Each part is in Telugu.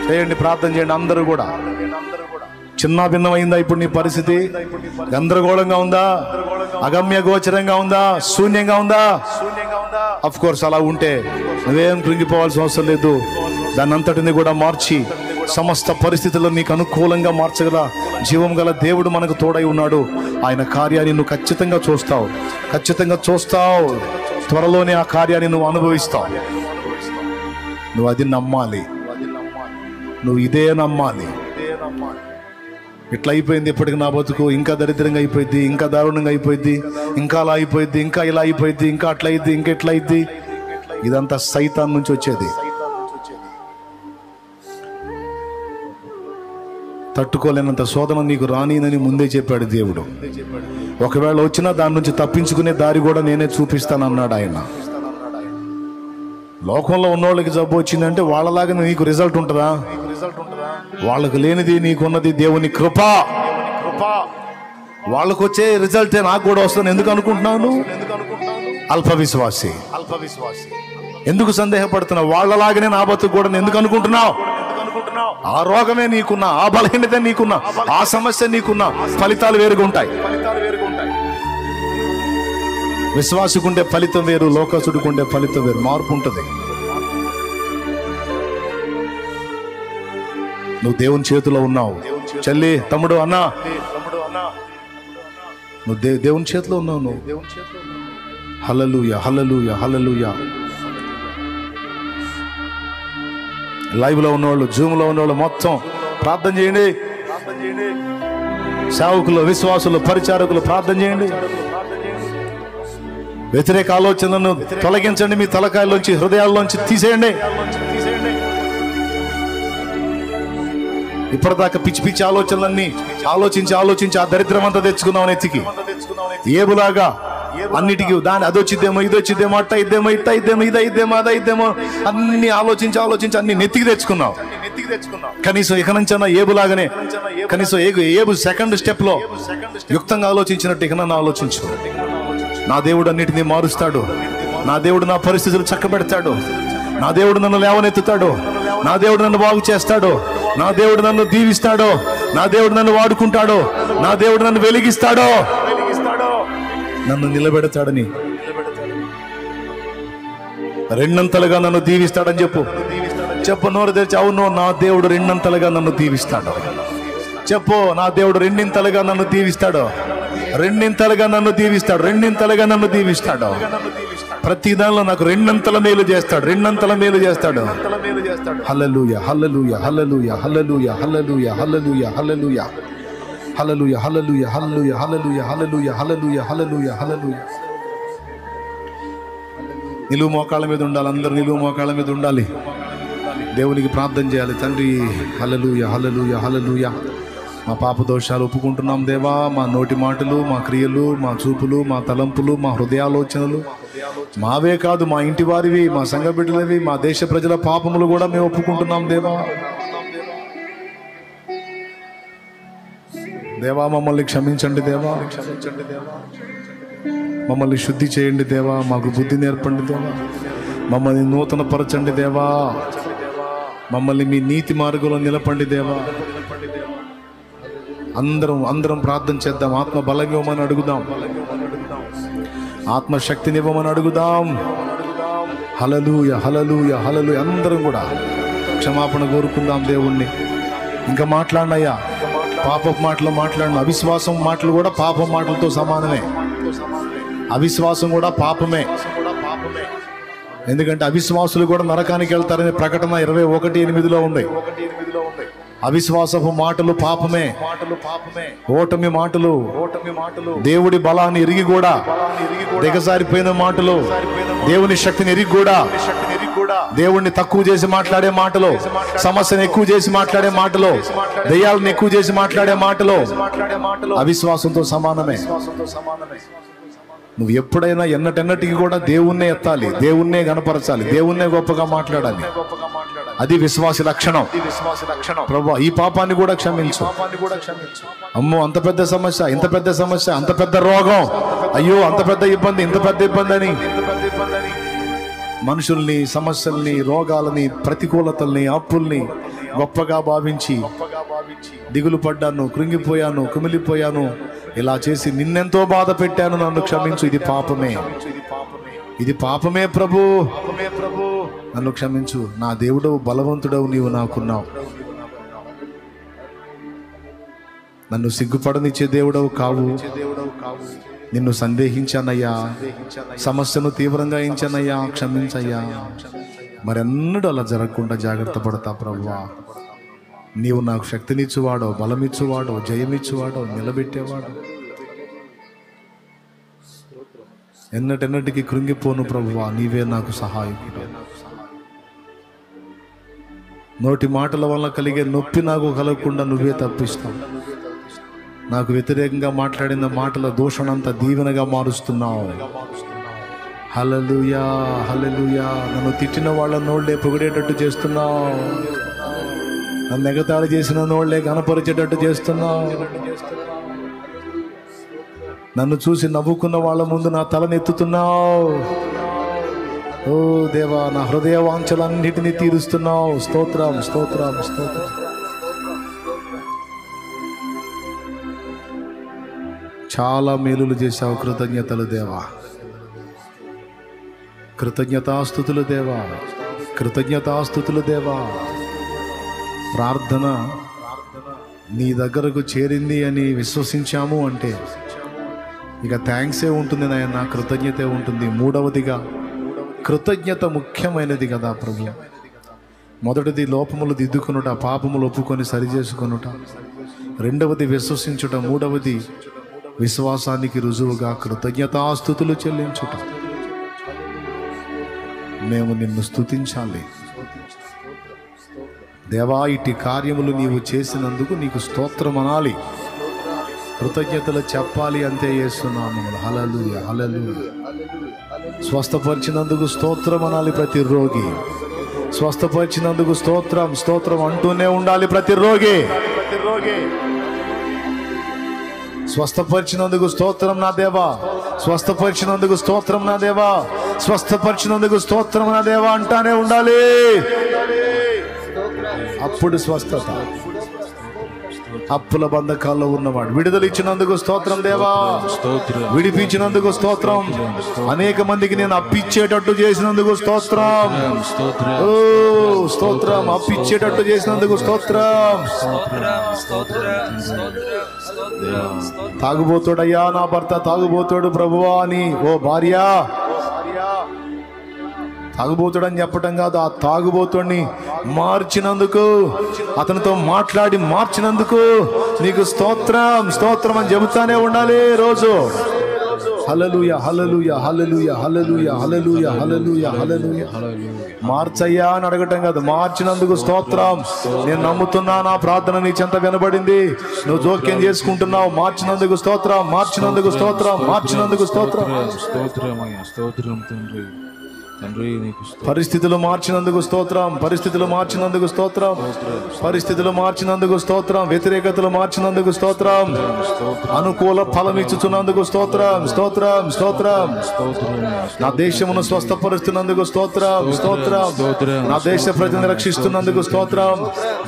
చేయండి, ప్రార్థన చేయండి అందరూ కూడా. చిన్న భిన్నమైందా ఇప్పుడు నీ పరిస్థితి? గందరగోళంగా ఉందా? అగమ్య గోచరంగా ఉందా? శూన్యంగా ఉందా? అఫ్ కోర్స్ అలా ఉంటే నువ్వేం కృంగిపోవాల్సిన అవసరం లేదు. దాన్ని అంతటిని కూడా మార్చి సమస్త పరిస్థితుల్లో నీకు అనుకూలంగా మార్చగల జీవం గల దేవుడు మనకు తోడై ఉన్నాడు. ఆయన కార్యాన్ని నువ్వు ఖచ్చితంగా చూస్తావు, ఖచ్చితంగా చూస్తావు. త్వరలోనే ఆ కార్యాన్ని నువ్వు అనుభవిస్తావు. నువ్వు అది నమ్మాలి, నువ్వు ఇదే నమ్మాలి. ఇట్లా అయిపోయింది ఇప్పటికి నా బతుకు, ఇంకా దరిద్రంగా అయిపోయింది, ఇంకా దారుణంగా అయిపోయింది, ఇంకా అలా అయిపోయింది, ఇంకా ఇలా అయిపోయింది, ఇంకా అట్లా అయింది, ఇంకా ఎట్లా అయింది. ఇదంతా సైతాన్ నుంచి వచ్చేది. తట్టుకోలేనంత శోధన నీకు రానినని ముందే చెప్పాడు దేవుడు. ఒకవేళ వచ్చినా దాని నుంచి తప్పించుకునే దారి కూడా నేనే చూపిస్తానన్నాడు ఆయన. లోకంలో ఉన్నోళ్ళకి జబ్బు వచ్చిందంటే వాళ్ళలాగా నీకు రిజల్ట్ ఉంటుందా? వాళ్ళకు లేనిది నీకున్నది దేవుని కృప. వాళ్ళకు వచ్చే రిజల్టే నాకు కూడా వస్తుంది. ఎందుకు అనుకుంటున్నాను? అల్ప విశ్వాసి. ఎందుకు సందేహపడుతున్నావు? వాళ్ళలాగానే నా బతుకు కూడా ఎందుకు అనుకుంటున్నావు? ఆ రోగమే నీకున్నా, ఆ బలహీనత నీకున్నా, ఆ సమస్య నీకున్నా, ఫలితాలు వేరుగా ఉంటాయి. విశ్వాసుకుంటే ఫలితం వేరు, లోకసుడుకుంటే ఫలితం వేరు. మార్పు ఉంటుంది. నువ్వు దేవుని చేతిలో ఉన్నావు చెల్లి, తమ్ముడు, అన్నా, నువ్వు దేవుని చేతిలో ఉన్నావు. నువ్వు హల్లెలూయా, హల్లెలూయా, హల్లెలూయా. లైవ్ లో ఉన్నవాళ్ళు, జూమ్ లో ఉన్నవాళ్ళు మొత్తం ప్రార్థన చేయండి. సేవకులు, విశ్వాసులు, పరిచారకులు ప్రార్థన చేయండి. వ్యతిరేక ఆలోచనలను తొలగించండి. మీ తలకాయల్లోంచి, హృదయాల్లోంచి తీసేయండి. ఇప్పటిదాకా పిచ్చి పిచ్చి ఆలోచనలన్నీ ఆలోచించి ఆ దరిద్రం అంతా తెచ్చుకున్నావు నెత్తికి. ఏబులాగా అన్నిటికీ దాని అది వచ్చిద్దేమో, ఇది వచ్చిద్దేమో, అట్ట ఇద్దేమో, ఇట్ట ఇద్దేమో, ఇది అయిద్దేమో, అది అయిద్దేమో, అన్ని ఆలోచించి అన్ని నెత్తికి తెచ్చుకున్నావు. కనీసం ఇక నుంచన్నా ఏబులాగానే, కనీసం ఏబు సెకండ్ స్టెప్ లో యుక్తంగా ఆలోచించినట్టు ఇక నన్ను ఆలోచించు. నా దేవుడు అన్నిటినీ మారుస్తాడు. నా దేవుడు నా పరిస్థితులు చక్కబెడతాడు. నా దేవుడు నన్ను లేవనెత్తుతాడు. నా దేవుడు నన్ను బాగు చేస్తాడు. నా దేవుడు నన్ను దీవిస్తాడు. నా దేవుడు నన్ను వాడుకుంటాడు. నా దేవుడు నన్ను వెలిగిస్తాడు, నన్ను నిలబెడతాడని, రెండంతలుగా నన్ను దీవిస్తాడని చెప్పు. నోరు తెరిచి అవును, నా దేవుడు రెండంతలుగా నన్ను దీవిస్తాడు చెప్పు. నా దేవుడు రెండింతలుగా నన్ను దీవిస్తాడు, రెండింతలుగా నన్ను దీవిస్తాడు, రెండింతలుగా నన్ను దీవిస్తాడు. ప్రతి దానిలో నాకు రెండంతల మేలు చేస్తాడు, రెండంతల మేలు చేస్తాడు. హల్లెలూయా, హల్లెలూయా, హల్లెలూయా, హల్లెలూయా, హల్లెలూయా, హల్లెలూయా, హల్లెలూయా, హల్లెలూయా, హల్లెలూయా, హల్లెలూయా, హల్లెలూయా, హల్లెలూయా, హల్లెలూయా, హల్లెలూయా, హల్లెలూయా. నిలువు మోకాళ్ళ మీద ఉండాలి. అందరూ నిలువు మోకాళ్ళ మీద ఉండాలి. దేవునికి ప్రార్థన చేయాలి. తండ్రి, హల్లెలూయా, హల్లెలూయా, హల్లెలూయా. మా పాప దోషాలు ఒప్పుకుంటున్నాం దేవా. మా నోటి మాటలు, మా క్రియలు, మా చూపులు, మా తలంపులు, మా హృదయాలోచనలు మావే కాదు, మా ఇంటి వారివి, మా సంఘ బిడ్డలవి, మా దేశ ప్రజల పాపములు కూడా మేము ఒప్పుకుంటున్నాం దేవా. దేవా మమ్మల్ని క్షమించండి దేవా, మమ్మల్ని శుద్ధి చేయండి దేవా. మాకు బుద్ధి నేర్పండి దేవా. మమ్మల్ని నూతన పరచండి దేవా. మమ్మల్ని మీ నీతి మార్గంలో నిలపండి దేవా. అందరం ప్రార్థన చేద్దాం. ఆత్మ బలం ఇవ్వమని అడుగుదాం, ఆత్మశక్తిని ఇవ్వమని అడుగుదాం. హల్లెలూయా, హల్లెలూయా, హల్లెలూయా. అందరం కూడా క్షమాపణ కోరుకుందాం దేవుణ్ణి. ఇంకా మాట్లాడినయ్యా, పాపపు మాటలు మాట్లాడిన, అవిశ్వాసం మాటలు కూడా పాపం మాటలతో సమానమే. అవిశ్వాసం కూడా పాపమే. ఎందుకంటే అవిశ్వాసులు కూడా నరకానికి వెళ్తారనే ప్రకటన 21:8 ఉంది. అవిశ్వాసపు మాటలు పాపమే. ఓటమి మాటలు, దేవుడి బలాన్ని ఎరిగి కూడా దిగజారిపోయిన మాటలు, దేవుని శక్తిని ఎరిగి కూడా దేవుణ్ణి తక్కువ చేసి మాట్లాడే మాటలు, సమస్యను ఎక్కువ చేసి మాట్లాడే మాటలు, దయ్యాలను ఎక్కువ చేసి మాట్లాడే మాటలు అవిశ్వాసంతో సమానమే. నువ్వు ఎప్పుడైనా ఎన్నటెన్నటికి కూడా దేవుణ్ణే ఎత్తాలి, దేవుణ్ణే గణపరచాలి, దేవుణ్ణే గొప్పగా మాట్లాడాలి. అది విశ్వాసి లక్షణం. ప్రభువా, ఈ పాపాన్ని కూడా క్షమించు. అమ్మో, అంత పెద్ద సమస్య, ఇంత పెద్ద సమస్య, అంత పెద్ద రోగం, అయ్యో అంత పెద్ద ఇబ్బంది, ఇంత పెద్ద ఇబ్బంది అని మనుషుల్ని, సమస్యల్ని, రోగాలని, ప్రతికూలతల్ని, అప్పుల్ని గొప్పగా భావించి దిగులు పడ్డాను, కృంగిపోయాను, కుమిలిపోయాను, ఇలా చేసి నిన్నెంతో బాధ పెట్టాను, నన్ను క్షమించు, ఇది పాపమే, ఇది పాపమే ప్రభు, నన్ను క్షమించు. నా దేవుడవు, బలవంతుడవు, నీవు నాకున్నావు. నన్ను సిగ్గుపడనిచ్చే దేవుడవు కావు. నిన్ను సందేహించానయ్యా, సమస్యను తీవ్రంగా ఎంచానయ్యా, క్షమించయ్యా. మరెన్నడూ అలా జరగకుండా జాగ్రత్త పడతా ప్రభువా. నీవు నాకు శక్తినిచ్చువాడో, బలమిచ్చువాడో, జయమిచ్చువాడో, నిలబెట్టేవాడు. ఎన్నటెన్నటికి కృంగిపోను ప్రభువా, నీవే నాకు సహాయకుడు. నోటి మాటల వల్ల కలిగే నొప్పి నాకు కలగకుండా నువ్వే తప్పిస్తావు. నాకు వ్యతిరేకంగా మాట్లాడిన మాటల దూషణంతా దీవెనగా మారుస్తున్నావు. హల్లెలూయా, హల్లెలూయా. నన్ను తిట్టిన వాళ్ళ నోళ్లే పొగిడేటట్టు చేస్తున్నావు, నన్ను ఎగతాళి చేసిన నోళ్లే గణపరిచేటట్టు చేస్తున్నావు. నన్ను చూసి నవ్వుకున్న వాళ్ళ ముందు నా తలనెత్తుతున్నావు. ఓ దేవా, నా హృదయ వాంఛలన్నిటినీ తీరుస్తున్నావు. స్తోత్రం, స్తోత్రం, స్తోత్రం. చాలా మేలులు చేశావు. కృతజ్ఞతలు దేవా, కృతజ్ఞతాస్తుతులు దేవా, కృతజ్ఞతాస్తుతులు దేవా. ప్రార్థన నీ దగ్గరకు చేరింది అని విశ్వసించాము అంటే ఇక థ్యాంక్సే ఉంటుంది నాయన, కృతజ్ఞతే ఉంటుంది. మూడవదిగా కృతజ్ఞత ముఖ్యమైనది కదా ప్రభు. మొదటిది లోపములు దిద్దుకొనుట, పాపములు ఒప్పుకొని సరిచేసుకొనుట. రెండవది విశ్వసించుట. మూడవది విశ్వాసానికి రుజువుగా కృతజ్ఞతాస్తుతులు చెల్లించుట. మేము నిన్ను స్తుతించాలి దేవా. ఇట్టి కార్యములు నీవు చేసినందుకు నీకు స్తోత్రం అనాలి, కృతజ్ఞతలు చెప్పాలి. అంతే చేస్తున్నాము. హల్లెలూయా, హల్లెలూయా. స్వస్థపరిచినందుకు స్తోత్రం అనాలి ప్రతి రోగి. స్వస్థపరిచినందుకు స్తోత్రం, స్తోత్రం అంటూనే ఉండాలి ప్రతి రోగి. స్వస్థపరిచినందుకు స్తోత్రం నా దేవా, స్వస్థపరిచినందుకు స్తోత్రం నా దేవా, స్వస్థపరిచినందుకు స్తోత్రం నా దేవా అంటానే ఉండాలి. అప్పుడు స్వస్థత. అప్పుల బంధకాల్లో ఉన్నవాడు విడుదల ఇచ్చినందుకు స్తోత్రం దేవా, విడిపించినందుకు స్తోత్రం. అనేక మందికి నేను అప్పిచ్చేటట్టు చేసినందుకు స్తోత్రం. ఓ స్తోత్రం, అప్పిచ్చేటట్టు చేసినందుకు స్తోత్రం. తాగుబోతుడయ్యా నా భర్త, తాగుబోతుడు ప్రభువా అని ఓ భార్య, తాగుబోతుడని చెప్పటం కాదు, ఆ తాగుబోతుడిని మార్చినందుకు, అతనితో మాట్లాడి మార్చినందుకు నీకు స్తోత్రం, స్తోత్రం అని చెబుతానే ఉండాలి రోజు. హల్లెలూయా, హల్లెలూయా, హల్లెలూయా, హల్లెలూయా, హల్లెలూయా, హల్లెలూయా, హల్లెలూయా. మార్చయ్యా అని అడగటం కాదు, మార్చినందుకు స్తోత్రం. నేను నమ్ముతున్నా నా ప్రార్థన నీ చెంత వినబడింది, నువ్వు జోక్యం చేసుకుంటున్నావు. మార్చినందుకు స్తోత్రం, మార్చినందుకు స్తోత్రం, మార్చినందుకు స్తోత్రం. పరిస్థితులు మార్చినందుకు స్తోత్రం, పరిస్థితులు మార్చినందుకు స్తోత్రం, పరిస్థితులు మార్చినందుకు స్తోత్రం, వ్యతిరేకతలు మార్చినందుకు స్తోత్రం, అనుకూల ఫలం ఇచ్చుతున్నందుకు స్తోత్రం, స్తోత్రం, స్తోత్రం. నా దేశమును స్వస్థపరుస్తున్నందుకు స్తోత్రం, స్తోత్రం. నా దేశ ప్రజలను రక్షిస్తున్నందుకు స్తోత్రం.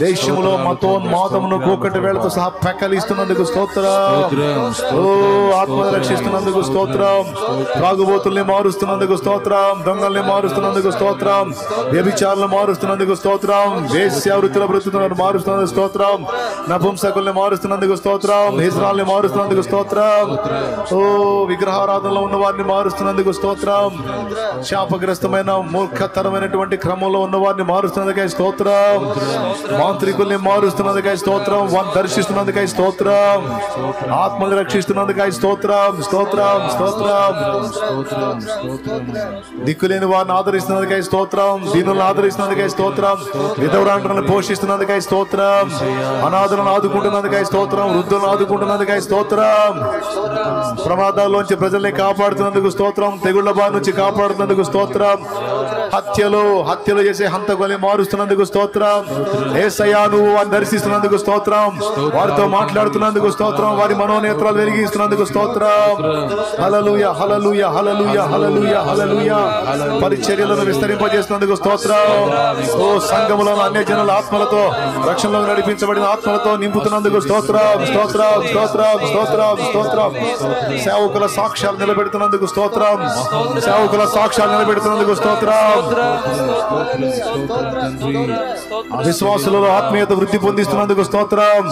దేశములో మతోన్మాదమును కూకటి వేళతో సహా పెకలిస్తున్నందుకు స్తోత్రం. ఓ ఆత్మను రక్షిస్తున్నందుకు స్తోత్రం. తాగుబోతుల్ని మారుస్తున్నందుకు స్తోత్రం. దొంగల్ని మారుస్తున్నందుకు స్తోత్రం. వ్యభిచారులను మారుస్తున్నందుకు స్తోత్రం. వేశ్యావృత్తుల బ్రతుకులను మారుస్తున్నందుకు స్తోత్రం. నపుంసకుల్ని మారుస్తున్నందుకు స్తోత్రం. ఇజ్రాయెల్ని మారుస్తున్నందుకు స్తోత్రం. ఓ విగ్రహారాధనలో ఉన్న వారిని మారుస్తున్నందుకు స్తోత్రం. శాపగ్రస్తమైన మూర్ఖతరమైనటువంటి క్రమంలో ఉన్న వారిని మారుస్తున్నందుకై స్తోత్రం. మాంత్రికుల్ని మారుస్తున్నందుకై స్తోత్రం. వారిని దర్శిస్తున్నందుకై స్తోత్రం. ఆత్మని రక్షిస్తున్నందుకై స్తోత్రం, స్తోత్రం, స్తోత్రం. దిక్కులేని వారిని ఆదరిస్తున్నందుకై స్తోత్రం. దీనులను ఆదరిస్తున్నందుకై స్తోత్రం. విధవరాండ్రులను పోషిస్తున్నందుకై స్తోత్రం. అనాథలను ఆదుకుంటున్నందుకై స్తోత్రం. వృద్ధులను ఆదుకుంటున్నందుకై స్తోత్రం. ప్రమాదాల్లోంచి ప్రజల్ని కాపాడుతున్నందుకు స్తోత్రం. తెగుళ్ల బారి నుంచి కాపాడుతున్నందుకు స్తోత్రం. హత్యలు చేసే హంతకుల్ని మారుస్తున్నందుకు స్తోత్రం. యేసయ్యా నువ్వు వారిని దర్శిస్తున్నందుకు స్తోత్రం. వారితో మాట్లాడుతున్నందుకు స్తోత్రం. వారి మనోనేత్రాలు వెలిగిస్తున్నందుకు స్తోత్రం. హల్లెలూయా, హల్లెలూయా, హల్లెలూయా, హల్లెలూయా, హల్లెలూయా. పరిచర్యలను విస్తరింపజేసినందుకు స్తోత్రం. ఓ సంఘములను అన్య జనుల ఆత్మలతో రక్షణలో నడిపించబడిన ఆత్మలతో నింపుతున్నందుకు స్తోత్రం స్తోత్రం స్తోత్రం స్తోత్రం స్తోత్రం. సేవకుల సాక్ష్యాలు నిలబెడుతున్నందుకు స్తోత్రం. సేవకుల సాక్ష్యాలు నిలబెడుతున్నందుకు స్తోత్రం. విశ్వాసులలో ఆత్మీయత వృద్ధి పొందిస్తున్నందుకు స్తోత్రం.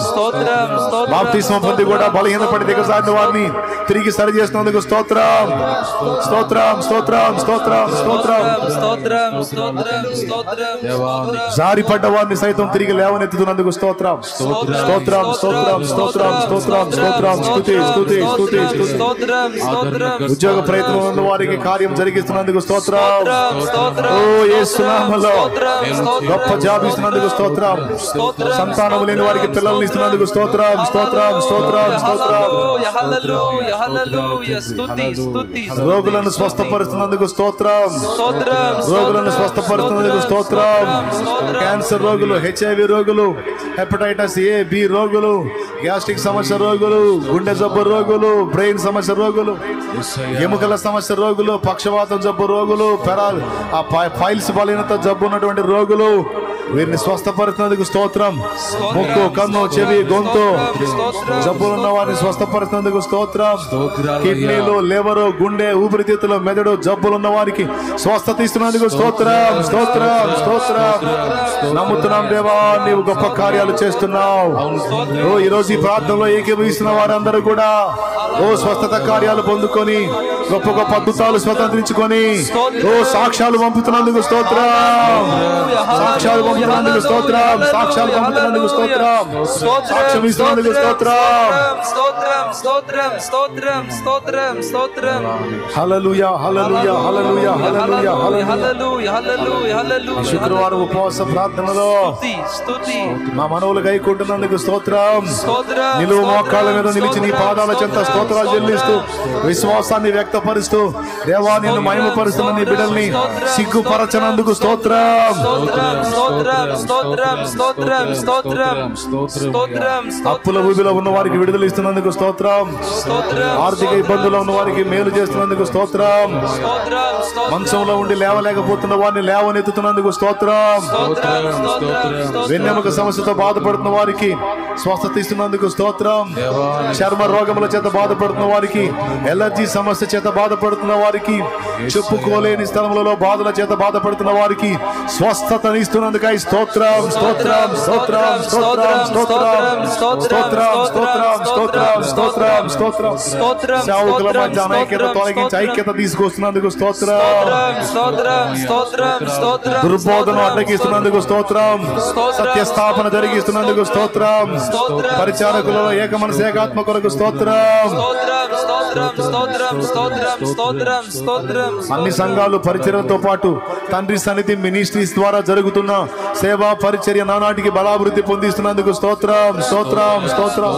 బాప్తిస్మం పొంది కూడా బలహీనపడి దిగజారిన వారిని తిరిగి సరి చేస్తున్నందుకు స్తోత్రం స్తోత్రం స్తోత్రం స్తోత్రం స్తోత్రం. జారిపడ్డ వారిని సైతం తిరిగి లేవనెత్తుతున్నందుకు స్తోత్రం స్తోత్రం స్తోత్రం స్తోత్రం స్తోత్రం స్తోత్రం. స్తుతి స్తుతి స్తుతి స్తుతి. ఉద్యోగ ప్రయత్నం ఉన్న వారికి కార్యం జరిగిస్తున్నందుకు స్తోత్రం. ఓ యేసు నామములో గొప్ప జాబ్ ఇస్తున్నందుకు స్తోత్రం. సంతానం లేని వారికి పిల్లల్ని ఇస్తున్నందుకు స్తోత్రం స్తోత్రం స్తోత్రం స్తోత్రం. రోగులను స్వస్థపరుస్తున్నందుకు స్తోత్రం. రోగులను స్వస్థపరుస్తున్నందుకు స్తోత్రం. క్యాన్సర్ రోగులు, హెచ్ఐవి రోగులు, హెపటైటిస్ ఏ బి రోగులు, గ్యాస్ట్రిక్ సమస్య రోగులు, గుండె జబ్బు రోగులు, బ్రెయిన్ సమస్య రోగులు, ఎముకల సమస్య రోగులు, పక్షవాతం జబ్బు రోగులు, ఫైల్స్ బలహీనత జబ్బు ఉన్నటువంటి రోగులు, వీరిని స్వస్థపరుస్తున్నందుకు స్తోత్రం. ముక్కు, కన్ను, చెవి, గొంతు జబ్బులున్న వారిని స్వస్థపరుస్తున్నందుకు స్తోత్రం. కిడ్నీలు, లివరు, గుండె, ఊపిరితిత్తులు, మెదడు జబ్బులున్న వారికి స్వస్థత ఇస్తున్నందుకు స్తోత్రం స్తోత్రం స్తోత్రం. నమ్ముతున్నాం దేవా, నీవు గొప్ప కార్యాలు చేస్తున్నావు. ఓ ఈ రోజు ఈ ప్రార్థనలో ఏకీభవిస్తున్న వారందరూ కూడా ఓ స్వస్థత కార్యాలు పొందుకొని గొప్ప గొప్ప అద్భుతాలు స్వతంత్రించుకొని ఓ సాక్ష్యాలు పంపుతున్నందుకు స్తోత్రం. సాక్ష్యాలు పంపుతున్నందుకు స్తోత్రం. సాక్ష్యాలు పంపుతున్నందుకు స్తోత్రం. సాక్ష్యం ఇస్తున్నందుకు స్తోత్రం. హల్లెలూయా హల్లెలూయా హల్లెలూయా హల్లెలూయా. శుక్రవారం ఉపవాస ప్రార్థనలో మా మనవులు గైకుంటున్నందుకు స్తోత్రం. నిలువు మోకాళ్ళ మీద నిలిచి నీ పాదాల చెంత స్తోత్రాలు చెల్లిస్తూ విశ్వాసాన్ని వ్యక్తపరుస్తూ దేవా నిన్ను మహిమపరుస్తున్న నీ బిడ్డల్ని సిగ్గుపరచనందుకు స్తోత్రం. అప్పుల ఊబిలో ఉన్న వారికి విడుదల ఇస్తున్నందుకు స్తోత్రం. ఆర్థిక ఇబ్బందుల్లో ఉన్న వారికి మేలు చేస్తున్నందుకు స్తోత్రం. మంచంలో ఉండి లేవలేకపోతున్న వారిని లేవనెత్తుతున్నందుకు స్తోత్రం. వెన్నెముక సమస్యతో బాధపడుతున్న వారికి స్వస్థత ఇస్తున్నందుకు స్తోత్రం. చర్మ రోగముల చేత బాధపడుతున్న వారికి, ఎలర్జీ సమస్య చేత బాధపడుతున్న వారికి, చెప్పుకోలేని స్థలములలో బాధల చేత బాధపడుతున్న వారికి స్వస్థతని ఇస్తున్నందుకై స్తోత్రం స్తోత్రం స్తోత్రం స్తోత్రం స్తోత్రం స్తోత్రం స్తోత్రం స్తోత్రం స్తోత్రం స్తోత్రం. సేవకుల మధ్య అనైక్యత తొలగించి ఐక్యత తీసుకొస్తున్నందుకు స్తోత్రం. దుర్బోధన అడ్డగిస్తున్నందుకు స్తోత్రం. సత్యస్థాపన జరిగిస్తున్నందుకు స్తోత్రం. పరిచారకులలో ఏక మనసు ఏకాత్మ కొరకు స్తోత్రం. అన్ని సంఘాలు పరిచర్యలతో పాటు తండ్రి సన్నిధి మినిస్ట్రీస్ ద్వారా జరుగుతున్న సేవా పరిచర్య నానాటికి బలాభివృద్ధి పొందిస్తున్నందుకు స్తోత్రం స్తోత్రం స్తోత్రం.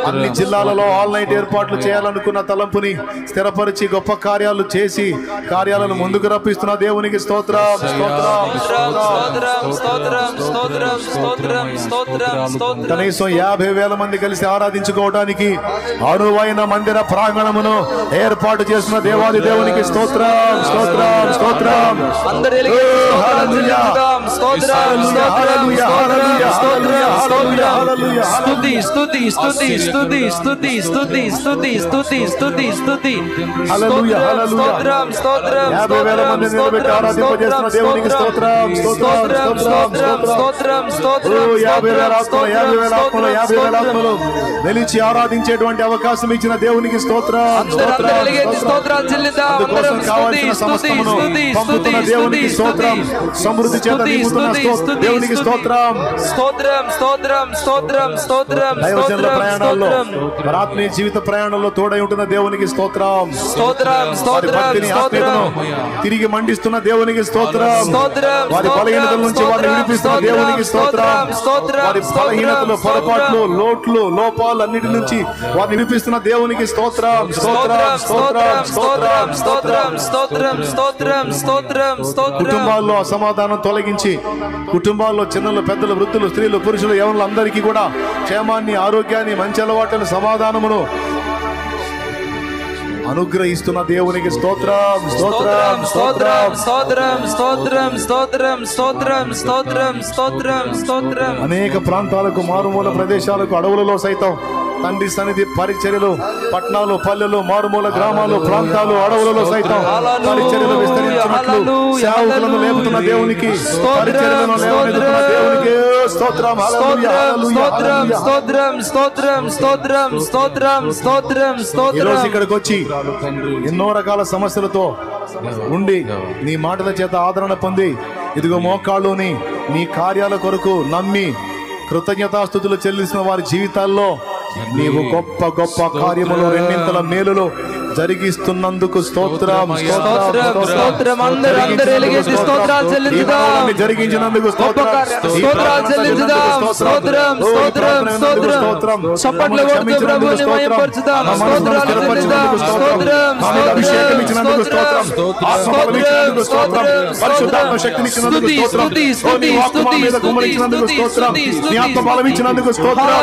అన్ని జిల్లాలలో ఆల్ నైట్ ఏర్పాట్లు చేయాలనుకున్న తలంపుని స్థిరపరిచి గొప్ప కార్యాలు చేసి కార్యాలను ముందుకు రప్పిస్తున్న దేవునికి స్తోత్రం స్తోత్రం. కనీసం 50,000 మంది కలిసి ఆరాధించుకోవడానికి అనువైన మందిర ప్రాంగణమును ఏర్పాటు చేసిన దేవాది దేవునికి స్తోత్రం స్తోత్రం స్తోత్రం. నిలిచి ఆరాధించేటువంటి అవకాశం ఇచ్చిన దేవునికి స్తోత్రం. కావాల్సిన సమస్తమును పంపుతున్న దేవునికి స్తోత్రం. సమృద్ధి చేత దేవునికి స్తోత్రం. దైవజనుల ప్రయాణాల్లో ఆత్మీయ జీవిత ప్రయాణంలో తోడై ఉంటున్న దేవునికి స్తోత్రం. భక్తిని ఆత్మీయతను తిరిగి మండిస్తున్న దేవునికి స్తోత్రం. వారి బలహీనతల నుంచి వారిని విడిపిస్తున్న దేవునికి స్తోత్రం. వారి బలహీనతలు, పొరపాట్లు, లోట్లు, లోపాలు అన్నిటి నుంచి వారిని విడిపిస్తున్న దేవునికి స్తోత్రం స్తోత్రం స్తోత్రం స్తోత్రం స్తోత్రం. కుటుంబాల్లో అసమాధానం తొలగించి కుటుంబాల్లో చిన్నలు, పెద్దలు, వృద్ధులు, స్త్రీలు, పురుషులు, యవనులు అందరికీ కూడా క్షేమాన్ని, ఆరోగ్యాన్ని, మంచి అలవాట్లను, సమాధానమును అనుగ్రహిస్తున్న దేవునికి స్తోత్రం, స్తోత్రం, స్తోత్రం, స్తోత్రం, స్తోత్రం, స్తోత్రం, స్తోత్రం, స్తోత్రం, స్తోత్రం, స్తోత్రం. అనేక ప్రాంతాలకు, మారుమూల ప్రదేశాలకు, అడవులలో సైతం తండ్రి సన్నిధి పరిచర్యలు, పట్టణాలు, పల్లెలు, మారుమూల గ్రామాలు, ప్రాంతాలు, అడవులలో సైతం పరిచర్యలు విస్తరించినట్లు సేవకులను లేపుతున్న దేవునికి, పరిచర్యలను లేవనెత్తుతున్న దేవునికి స్తోత్రం, స్తోత్రం, స్తోత్రం, స్తోత్రం, స్తోత్రం, స్తోత్రం, స్తోత్రం, స్తోత్రం. ఈరోజు ఇక్కడికి వచ్చి ఎన్నో రకాల సమస్యలతో ఉండి నీ మాటల చేత ఆదరణ పొంది ఇదిగో మోకాళ్ళుని నీ కార్యాల కొరకు నమ్మి కృతజ్ఞతాస్తుతులు చెల్లిసిన వారి జీవితాల్లో నీవు గొప్ప గొప్ప కార్యములు, రెండింతల మేలులు జరిగిస్తున్నందుకు స్తోత్రం, స్తోత్రం. అందరూ ఎలుగెత్తి స్తోత్రాలు చెల్లించుదాం. జరిగించినందుకు స్తోత్రాలు చెల్లించుదాం. స్తోత్రం, స్తోత్రం, స్తోత్రం. చప్పట్లు కొడుతూ ప్రభువుని మహిమపరచుదాం. స్తోత్రాలు చెల్లించుదాం. స్తోత్రం, అభిషేకం ఇచ్చినందుకు స్తోత్రం, ఆత్మబలం ఇచ్చినందుకు స్తోత్రం, పరిశుద్ధాత్మ శక్తిని ఇచ్చినందుకు స్తోత్రం, నీ వాక్కు మీద కుమ్మరించినందుకు స్తోత్రం, నీ ఆత్మబలం ఇచ్చినందుకు స్తోత్రం,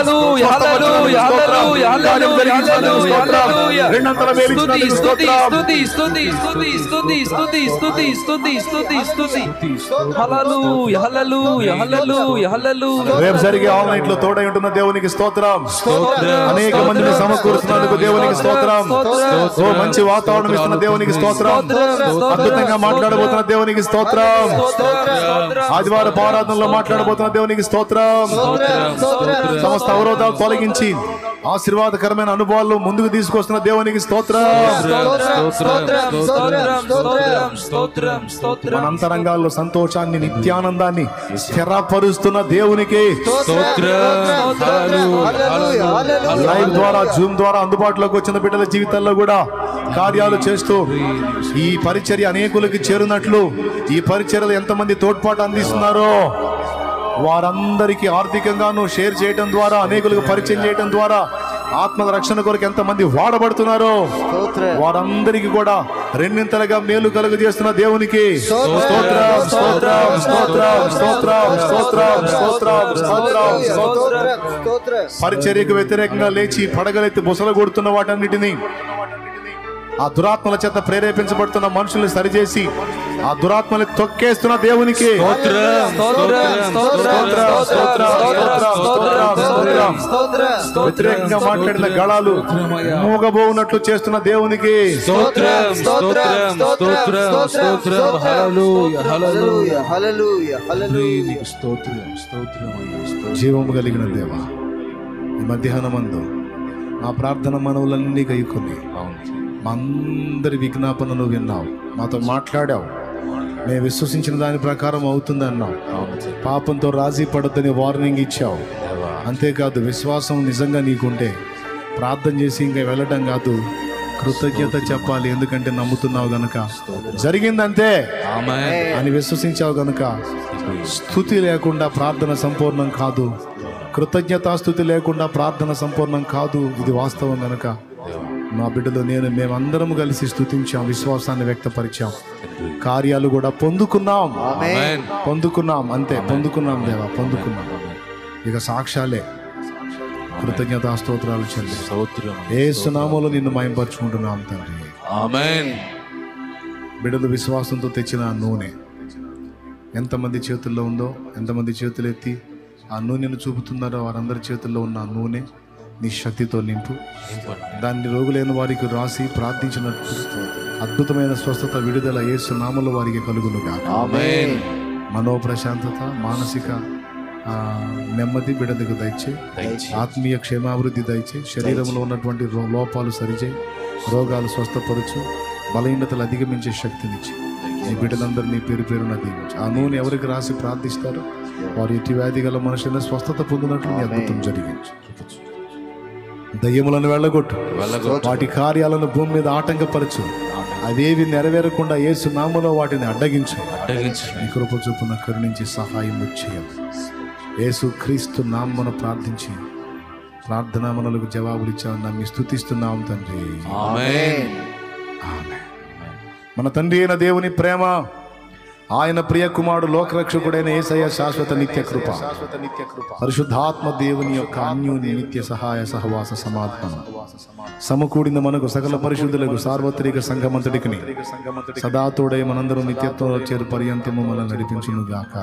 రెండంతల మేలు ఇచ్చినందుకు స్తోత్రం. రేపు జరిగే ఆల్ నైట్ లో తోడై ఉంటున్న దేవునికి స్తోత్రం. అనేక మందిని సమకూరుస్తున్నందుకు దేవునికి స్తోత్రం. ఓ మంచి వాతావరణం ఇస్తున్న దేవునికి స్తోత్రం. అద్భుతంగా మాట్లాడబోతున్న దేవునికి స్తోత్రం. ఆదివారం ఆరాధనలో మాట్లాడబోతున్న దేవునికి స్తోత్రం. సమస్త అవరోధాలు తొలగించి ఆశీర్వాదకరమైన అనుభవాలు ముందుకు తీసుకొస్తున్న దేవునికి స్తోత్రం. మన అంతరంగాల్లో సంతోషాన్ని, నిత్యానందాన్ని స్థిరపరుస్తున్న దేవునికి లైవ్ ద్వారా, జూమ్ ద్వారా అందుబాటులోకి వచ్చిన బిడ్డల జీవితాల్లో కూడా కార్యాలు చేస్తూ ఈ పరిచర్య అనేకులకి చేరునట్లు, ఈ పరిచర్యలు ఎంతమంది తోడ్పాటు అందిస్తున్నారో వారందరికీ ఆర్థికంగాను షేర్ చేయడం ద్వారా, అనేకులకు పరిచయం చేయడం ద్వారా ఆత్మల రక్షణ కొరకు ఎంతమంది వాడబడుతున్నారో వారందరికీ కూడా రెండింతలుగా మేలు కలుగు చేస్తున్న దేవునికి స్తోత్రం, స్తోత్రం, స్తోత్రం, స్తోత్రం, స్తోత్రం, స్తోత్రం, స్తోత్రం, స్తోత్రం. పరిచర్యకు వ్యతిరేకంగా లేచి పడగలెత్తి బుసలు కొడుతున్న వాటన్నిటినీ, ఆ దురాత్మల చేత ప్రేరేపించబడుతున్న మనుషుల్ని సరిచేసి ఆ దురాత్మని తొక్కేస్తున్న దేవునికి వ్యతిరేకంగా మాట్లాడిన గళాలు మూగబోనట్లు చేస్తున్న దేవునికి జీవము కలిగిన దేవ, ఈ మధ్యాహ్నమందు నా ప్రార్థన మనవులన్నీ గైకొని మా అందరి విజ్ఞాపనను విన్నావు, మాతో మాట్లాడావు, మేము విశ్వసించిన దాని ప్రకారం అవుతుంది అన్నావు. పాపంతో రాజీ పడొద్దని వార్నింగ్ ఇచ్చావు. అంతేకాదు విశ్వాసం నిజంగా నీకుంటే ప్రార్థన చేసి ఇంకా వెళ్ళటం కాదు, కృతజ్ఞత చెప్పాలి. ఎందుకంటే నమ్ముతున్నావు గనుక, జరిగిందంతే అని విశ్వసించావు గనుక. స్తుతి లేకుండా ప్రార్థన సంపూర్ణం కాదు, కృతజ్ఞతాస్తుతి లేకుండా ప్రార్థన సంపూర్ణం కాదు. ఇది వాస్తవం గనుక మా బిడ్డలు, మేమందరం కలిసి స్తుతించాం, విశ్వాసాన్ని వ్యక్తపరిచాం, కార్యాలు కూడా పొందుకున్నాం. అంతే, పొందుకున్నాం దేవా, పొందుకున్నాం. ఇక సాక్ష్యాలే, కృతజ్ఞతా స్తోత్రాలు చెల్లి యేసు నామములో నిన్ను మహిమపరచుకుంటున్నాం తండ్రి. ఆమేన్. బిడ్డలు విశ్వాసంతో తెచ్చిన నూనె ఎంతమంది చేతుల్లో ఉందో, ఎంతమంది చేతులు ఎత్తి ఆ నూనెను చూపుతున్నారో వారందరి చేతుల్లో ఉన్న ఆ నూనె నీ శక్తితో నింపు. దాన్ని రోగులైన వారికి రాసి ప్రార్థించినట్టు అద్భుతమైన స్వస్థత, విడుదల యేసు నామములో వారికి కలుగునుగా. ఆమేన్. మనోప్రశాంతత, మానసిక నెమ్మది బిడ్డలకు దయచే, ఆత్మీయ క్షేమాభివృద్ధి దయచే, శరీరంలో ఉన్నటువంటి లోపాలు సరిచేయి, రోగాలు స్వస్థపరచు, బలహీనతలు అధిగమించే శక్తినిచ్చి ఈ బిడ్డలందరినీ పేరు పేరున దీవించి ఆ నూనె ఎవరికి రాసి ప్రార్థిస్తారో వారు ఎట్టి వ్యాధి గల మనుషులను స్వస్థత పొందినట్లు నీ అద్భుతం జరిగించు. దయ్యములను వెళ్ళగొట్టు, వాటి కార్యాలను భూమి మీద ఆటంకపరచు, అవేవి నెరవేరకుండా యేసు నామములో వాటిని అడ్డగించు. నీ కృప చొప్పున కరుణించి సహాయం చేయాలి. యేసు క్రీస్తు నామమున ప్రార్థించి ప్రార్థనా మనలకు జవాబులు ఇచ్చామని నమ్మి స్తుతిస్తున్నాం తండ్రి. ఆమేన్. మన తండ్రి అయిన దేవుని ప్రేమ, ఆయన ప్రియ కుమారుడు లోకరక్షకుడైన యేసయ్య శాశ్వత నిత్య కృప పరిశుద్ధాత్మ దేవుని యొక్క అన్యోన్య నిత్య సహాయ సహవాస సమాధానం సమకూడిన మనకు సకల పరిశుద్ధులకు సార్వత్రిక సంఘమంతటికి సదాతోడై మనందరం నిత్యత్వంలో చేరు పర్యంతము మనం నడిపించును గాక.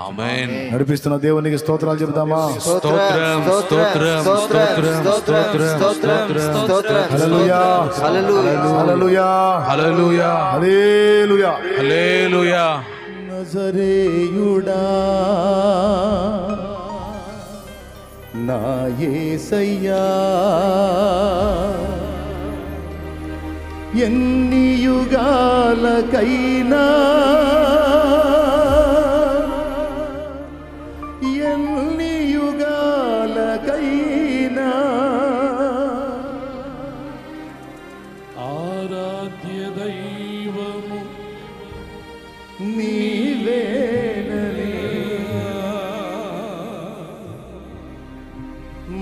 ఆమేన్. నడిపిస్తున్న దేవునికి స్తోత్రాలు చెబుదామా. స్తోత్రం స్తోత్రం స్తోత్రం స్తోత్రం స్తోత్రం. హల్లెలూయా హల్లెలూయా హల్లెలూయా హల్లెలూయా హల్లెలూయా. నజరేయుడా నా యేసయ్యా, ఎన్ని యుగాలకైనా ఎన్ని యుగాలకైనా ఆరాధ్య దైవము నీవేనని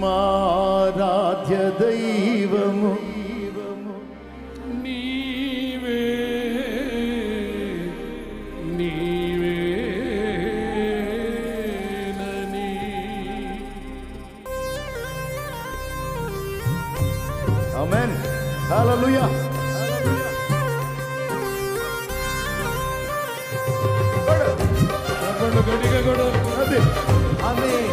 మారాధ్య దైవము నీవే నీవేనని. ఆమేన్. హల్లెలూయా. గట్టిగా కొడు. అది. ఆమేన్.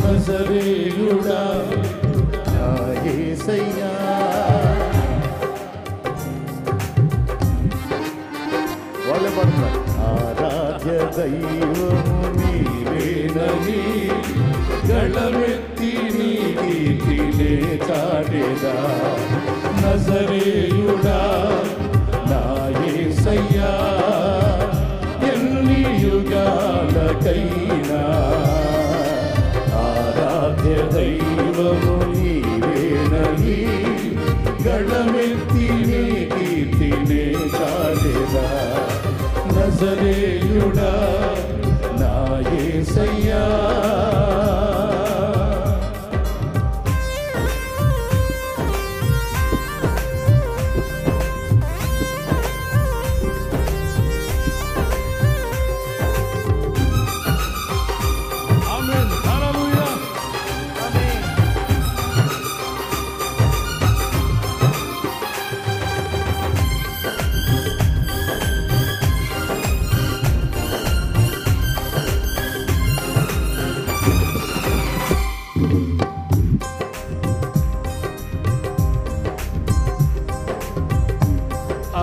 నజరేయుడా నా యేసయ్యా, వాళ్ళే పాడుతున్నారు. ఆరాధ్య దైవము నీవేనని గళమెత్తి నీ కీర్తినే చాటెదా. నజరేయుడా నా యేసయ్యా, ఎన్ని యుగాలకైనా ఆరాధ్య దైవము నీవేనని గళమెత్తి నీ కీర్తినే చాటెదా. నజరేయుడా నా యేసయ్యా. ఆమేన్. హల్లెలూయా.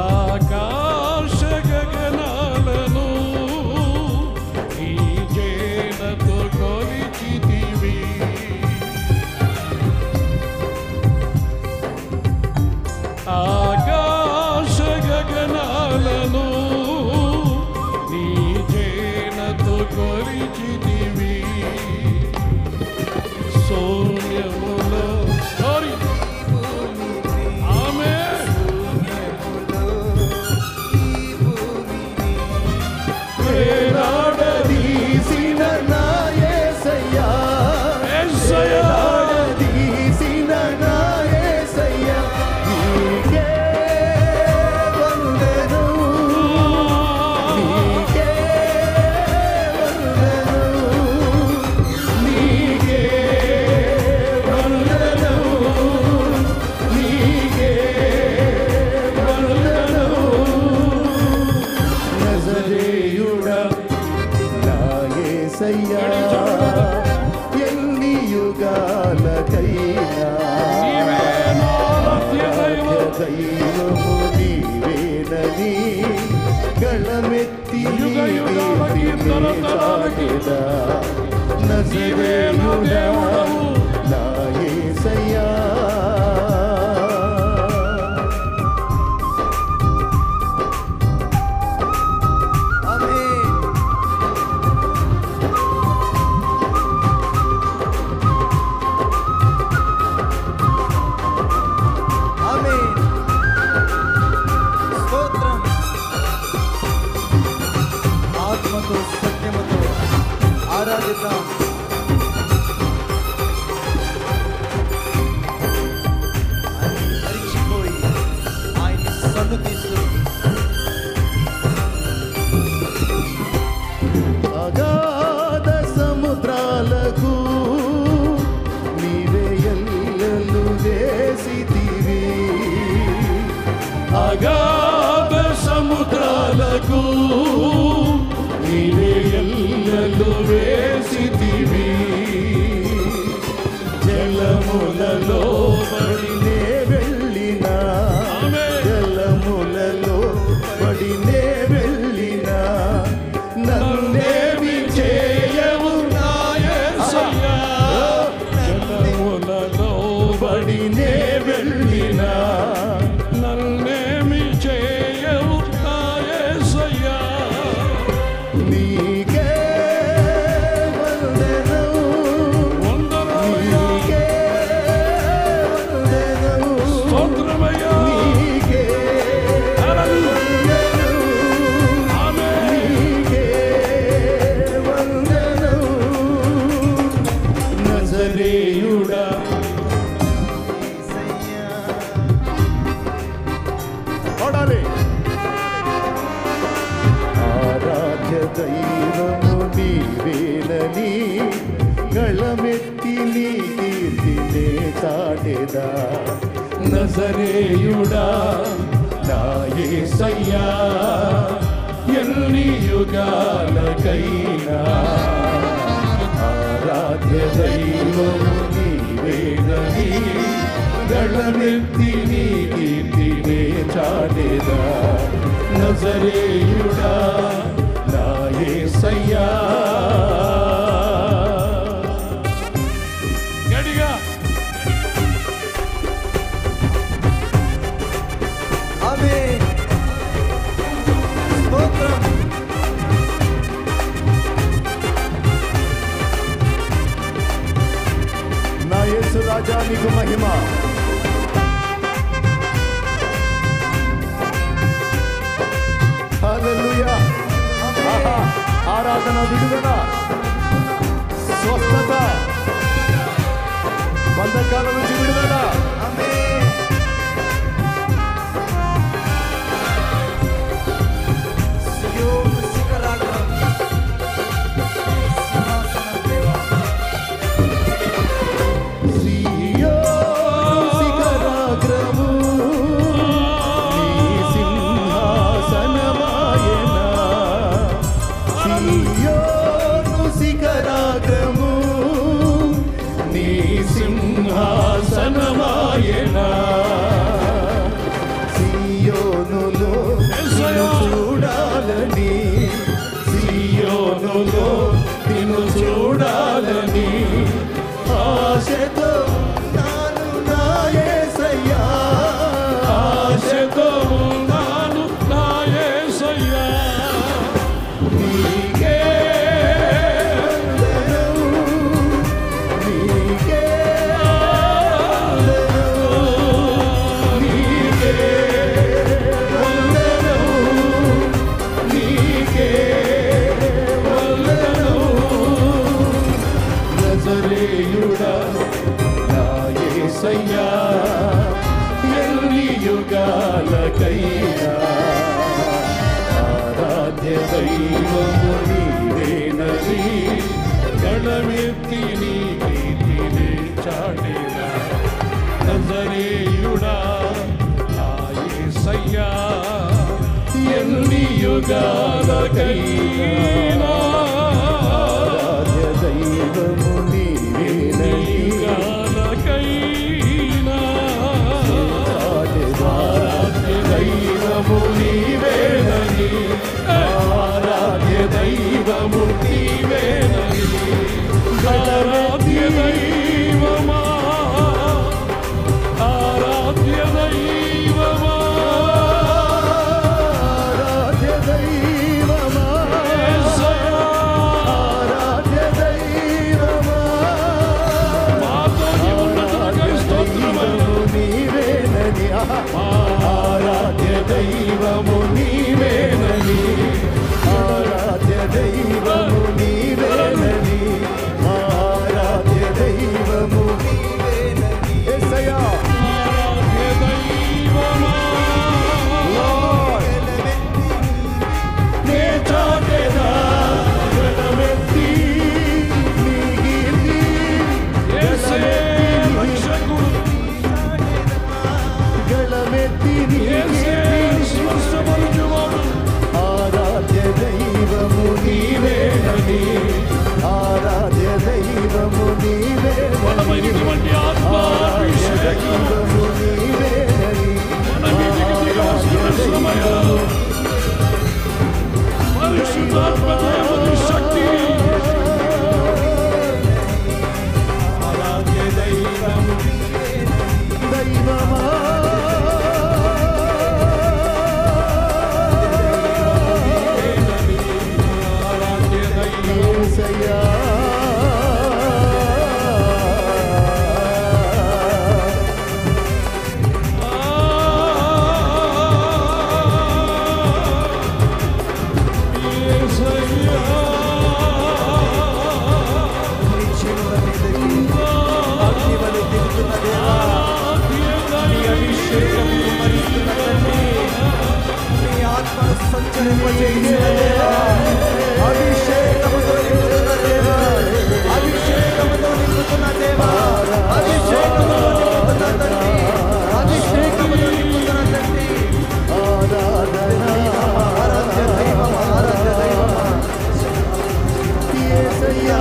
ఆకాశ గగనాలను నీ చేనతో కొలిచితివి. ఆకాశ గగనాలను నీ చేనతో కొలిచితివి. శూన్యములో ఆమేన్. వేలాడదీసిన నా యేసయ్యా, వేలాడదీసిన నా యేసయ్యా, నీకే వందనం, నీకే వందనం, నీకే వందనం, నీకే వందనం. నజరేయుడా నా యేసయ్యా, ఎన్ని యుగాలకైనా ఆరాధ్య దైవము నీవేనని గళమెత్తి కీర్తినే చాటెదా. నజరేయుడా నా యేసయ్యా. అగాధ సముద్రాలకు నీవే ఎల్లలు వేసితివి. అగాధ సముద్రాలకు నీవే ఎల్లలు వేసితివి. జలములలో పడినే వెళ్ళినా, జలములలో పడినే వెళ్ళినా నన్నేమి చేయవు నా యేసయ్యా. జలములలో పడినే వెళ్ళినా నన్నేమి చేయవు నా యేసయ్యా. నీకే వందనం, వందనాలయ్యా, నీకే వందనం, స్తోత్రమయ్యా. నీకే వందనం, ఆమేన్. నీకే వందనం. నజరేయుడా పాడాలి. ఆరాధ్య దైవము నీవేనని గళమెత్తి నీ కీర్తినే చాటెదా. నజరేయుడా నా యేసయ్యా, ఎన్ని యుగాలకైనా ఆరాధ్య దైవము నీవేనని గళమెత్తి నీ కీర్తినే చాటెదా. నజరేయుడా నా యేసయ్యా. గడిగా ఆమేన్. స్తోత్రం. నా యేసు రాజా నీకు మహిమ. హల్లెలూయా. ఆహా. ఆరాధన, విడుదల, స్వస్థత, బంధకాల నుంచి విడుదల. ఆమేన్. సియోను శిఖరాగ్రం, సింహాసనం దేవా. సియోను శిఖరాగ్రము నీ సింహాసనమాయెనా. సియోను శిఖరాగ్రము నీ సింహాసనమాయెనా. సియోనులో నిన్ను చూడాలని, సియోనులో నిన్ను చూడాలని ఆశతో నాను నా యేసయ్యా. ఆశతో ఉన్నాను నా యేసయ్యా. నీకే వందనం, నీకే వందనం, నీకే వందనం, నీకే వందనం. నజరేయుడా నా యేసయ్యా, ఎన్ని యుగాలకైనా ఆరాధ్య దైవము నీవేనని గళమెత్తి నీ కీర్తినే చాటెదా. నజరేయుడా నా యేసయ్యా, ఎన్ని యుగాలకైనా ఆరాధ్య దైవము నీవేనని యుగాలకైనా చాటెదా. ఆరాధ్య దైవము నీవేనని, ఆరాధ్య దైవము నీవేనని. ఆరాధ్య దైవమా, ఆరాధ్య దైవమా, ఆరాధ్య దైవమా, యేసయ్యా. ఆరాధ్య దైవమా, మాతో నీవు ఉన్నందుకై స్తోత్రమయ్యా. నీవేనని. ఆరాధ్య దైవము నీవేనని, ఆరాధ్య దైవము నీవేనని నింపచేయించిన దేవా, అభిషేకముతో నింపుతున్న దేవా, అభిషేకముతో నింపుతున్న దేవా, అభిషేకముతో నింపుతున్న తండ్రి, అభిషేకముతో నింపుతున్న తండ్రి. ఆరాధ్య దైవమా, ఆరాధ్య దైవమా. యేసయ్యా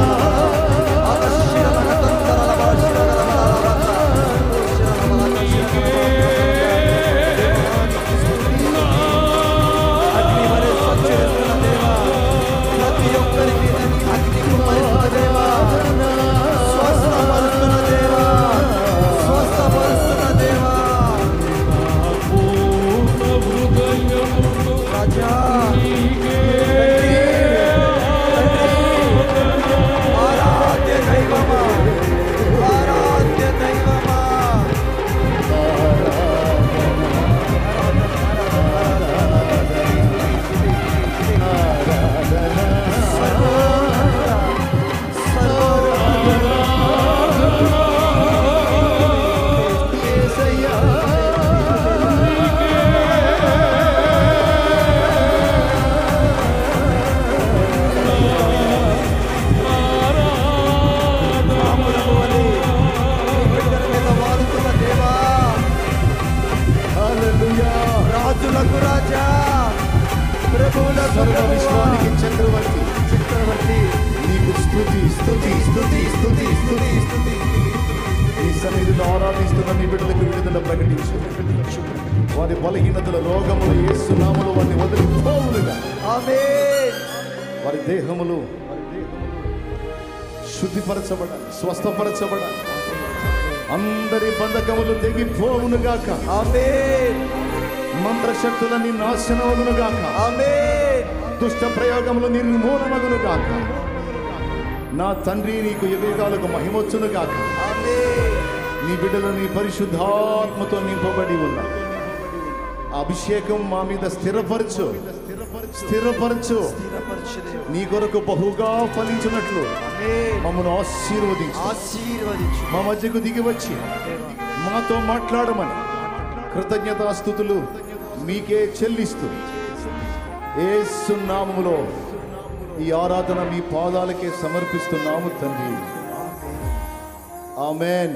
రాజులకు రాజా, ప్రభువులకు సర్వవిశ్వానికి చక్రవర్తి, చక్రవర్తి, నీకు స్తుతి స్తుతి స్తుతి స్తుతి స్తుతి స్తుతి. ఈ సన్నిధిలో ఆరాధిస్తున్న నీ బిడ్డలకు విడుదల ప్రకటించు. వారి బలహీనతల రోగములు యేసు నామములో వారిని వదిలిపోవునుగా. ఆమేన్. వారి దేహములు శుద్ధిపరచబడాలి, స్వస్థపరచబడాలి. అందరి బంధకములు తెగిపోవునుగాక. ఆమేన్. మంత్రశక్తులన్నీ నాశనమగునుగాక. ఆమేన్. దుష్ట ప్రయోగములు నిర్మూలమగునుగాక. నా తండ్రి నీకు యుగాలకు మహిమొచ్చునుగాక. ఆమేన్. నీ బిడ్డలు నీ పరిశుద్ధాత్మతో నింపబడి ఉన్నా. అభిషేకం మా మీద స్థిరపరచు, స్థిరపరచు. నీ కొరకు బహుగా ఫలించినట్లు ఆమేన్. మమ్మను ఆశీర్వదించు. ఆశీర్వదించు. మా మధ్యకు దిగి వచ్చి మాతో మాట్లాడమని కృతజ్ఞతాస్తుతులు మీకే చెల్లిస్తూ యేసు నామములో ఈ ఆరాధన మీ పాదాలకే సమర్పిస్తున్నాము తండ్రి. ఆమేన్.